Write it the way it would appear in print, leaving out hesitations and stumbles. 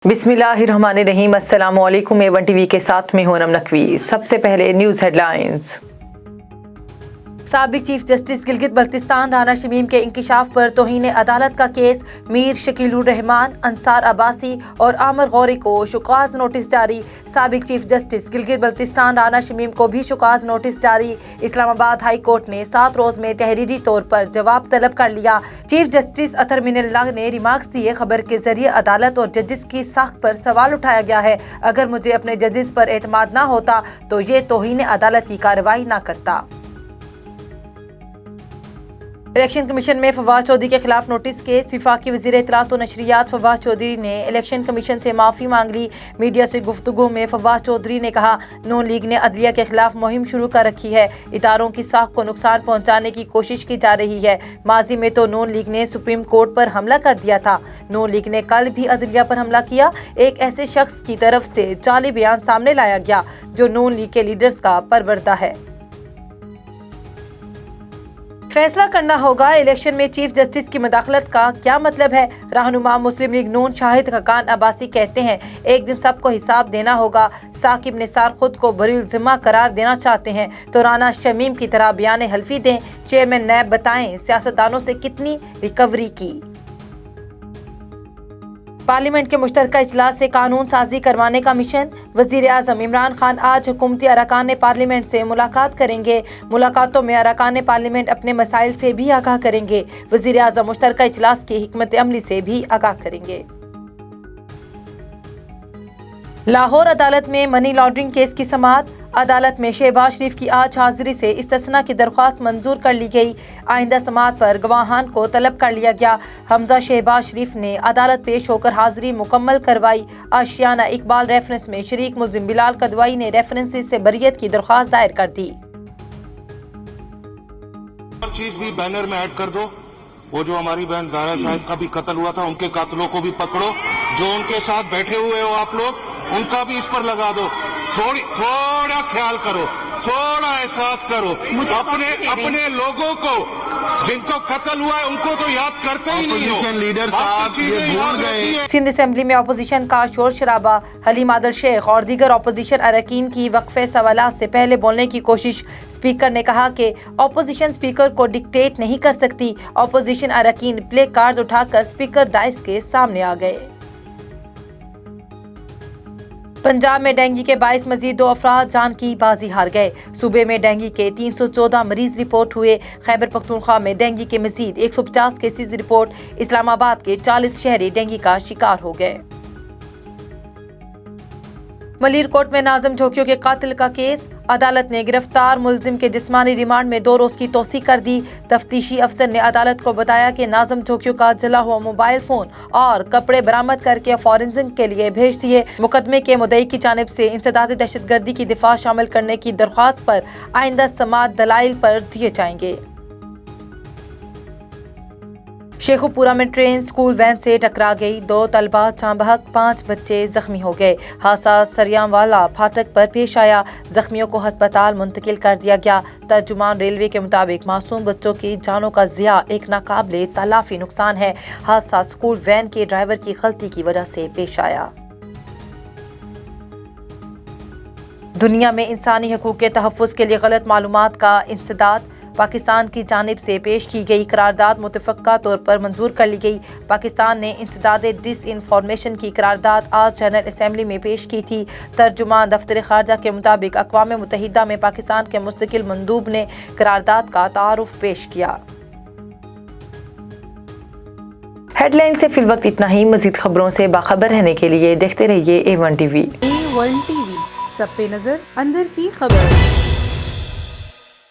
बिस्मिल्लाहिर्रहमानिर्रहीम। अस्सलाम वालेकुम। A1 टीवी के साथ में हूं अनम नकवी। सबसे पहले न्यूज़ हेडलाइंस। साबिक चीफ जस्टिस गिलगित बल्तिस्तान राना शमीम के इंकिशाफ पर तौहीन अदालत का केस। मीर शकीलुर रहमान, अंसार अब्बासी और आमिर गौरी को शुकाज नोटिस जारी। साबिक चीफ जस्टिस गिलगित बल्तिस्तान राना शमीम को भी शुकाज नोटिस जारी। इस्लामाबाद हाई कोर्ट ने 7 रोज में तहरीरी तौर पर जवाब तलब कर लिया। चीफ जस्टिस अतर मिनल्लाह ने रिमार्क्स दिए। खबर के जरिए अदालत और जजेस की साख पर सवाल उठाया गया है। अगर मुझे अपने जजेस पर एतमाद ना होता तो ये तौहीन अदालत की कार्रवाई ना करता। इलेक्शन कमीशन में फवाद चौधरी के खिलाफ नोटिस केस। वफाकी वज़ीर इत्तलात व नशरियात फवाद चौधरी ने इलेक्शन कमीशन से माफ़ी मांग ली। मीडिया से गुफ्तगू में फवाद चौधरी ने कहा, नून लीग ने अदलिया के खिलाफ मुहिम शुरू कर रखी है। इदारों की साख को नुकसान पहुंचाने की कोशिश की जा रही है। माजी में तो नून लीग ने सुप्रीम कोर्ट पर हमला कर दिया था। नून लीग ने कल भी अदलिया पर हमला किया। एक ऐसे शख्स की तरफ से जाली बयान सामने लाया गया जो नून लीग के लीडर्स का परवरदा है। फैसला करना होगा इलेक्शन में चीफ जस्टिस की मदाखलत का क्या मतलब है। रहनुमा मुस्लिम लीग नून शाहिद खकान अब्बासी कहते हैं, एक दिन सबको हिसाब देना होगा। साकिब निसार खुद को बरीउल जिम्मा करार देना चाहते हैं तो राना शमीम की तरह बयान हल्फी दें। चेयरमैन नैब बताएं सियासतदानों से कितनी रिकवरी की। पार्लियामेंट के मुश्तरका इजलास से कानून साजी करवाने का मिशन। वज़ीर आज़म इमरान खान आज हुकूमती अरकान पार्लियामेंट से मुलाकात करेंगे। मुलाकातों में अरकान पार्लियामेंट अपने मसाइल से भी आगाह करेंगे। वज़ीर आज़म मुश्तरका इजलास की हिकमत अमली से भी आगाह करेंगे। लाहौर अदालत में मनी लॉन्ड्रिंग केस की समाअत। अदालत में शहबाज शरीफ की आज हाजिरी से इस्तिस्ना की दरख्वास्त मंजूर कर ली गई। आइंदा समाअत पर गवाहान को तलब कर लिया गया। हमजा शहबाज शरीफ ने अदालत पेश होकर हाजिरी मुकम्मल करवाई। आशियाना इकबाल रेफरेंस में शरीक मुल्जिम बिलाल कदवाई ने रेफरेंसेस से बरियत की दरख्वास्त दायर कर दी। चीज भी बैनर में ऐड कर दो। वो जो हमारी बहन ज़ारा शाहिद का भी कत्ल हुआ था, उनके कातलों को भी पकड़ो। जो उनके साथ बैठे हुए हो आप लोग, उनका भी इस पर लगा दो। थोड़ा ख्याल करो, थोड़ा एहसास करो। अपने लोगों को जिनको कत्ल हुआ है उनको तो याद करते ही नहीं हो। लीडर साहब ये भूल गए। सिंध असेंबली में अपोजिशन का शोर शराबा। हलीम आदिल शेख और दीगर अपोजिशन अरकान की वक्फे सवालात से पहले बोलने की कोशिश। स्पीकर ने कहा कि अपोजिशन स्पीकर को डिक्टेट नहीं कर सकती। अपोजिशन अरकान प्ले कार्ड उठाकर स्पीकर डाइस के सामने आ गए। पंजाब में डेंगू के 22 मजीद 2 अफराद जान की बाजी हार गए। सूबे में डेंगू के 314 मरीज रिपोर्ट हुए। खैबर पख्तूनख्वा में डेंगू के मजीद 150 केसेस रिपोर्ट। इस्लामाबाद के 40 शहरी डेंगू का शिकार हो गए। मलीरकोट में नाज़िम झोंकियों के कातिल का केस। अदालत ने गिरफ्तार मुलजिम के जिस्मानी रिमांड में 2 रोज की तोसी कर दी। तफ्तीशी अफसर ने अदालत को बताया कि नाज़िम झोंकियों का जला हुआ मोबाइल फोन और कपड़े बरामद करके फॉरेंसिक के लिए भेज दिए। मुकदमे के मुद्दई की जानिब से इंसदाद दहशतगर्दी की दिफा शामिल करने की दरख्वास्त पर आइंदा समाअत दलाइल पर दिए जाएंगे। शेखुपुरा में ट्रेन स्कूल वैन से टकरा गई। 2 तलबा जाँ बहक, 5 बच्चे जख्मी हो गए। हादसा सरियावाला फाटक पर पेश आया। जख्मियों को अस्पताल मुंतकिल कर दिया गया। तर्जुमान रेलवे के मुताबिक मासूम बच्चों की जानों का ज़िया एक नाकाबिले तलाफी नुकसान है। हादसा स्कूल वैन के ड्राइवर की गलती की वजह से पेश आया। दुनिया में इंसानी हकूक़ के तहफ़्फ़ुज़ के लिए गलत मालूमात का इंसदाद। पाकिस्तान की जानिब से पेश की गई करारदाद मुतफ़क्का तौर पर मंजूर कर ली गई। पाकिस्तान ने इंसदाद डिसइंफॉर्मेशन की करारदाद आज जनरल असेंबली में पेश की थी। तर्जुमान दफ्तर ख़ारजा के मुताबिक अक़वाम मुत्तहिदा में पाकिस्तान के मुस्तकिल मंदूब ने करारदाद का तारुफ पेश किया। हेडलाइन से फिल वक्त इतना ही। मज़ीद खबरों से बाखबर रहने के लिए देखते रहिए A1 टीवी। A1 टीवी, सब पे नजर, अंदर की खबर।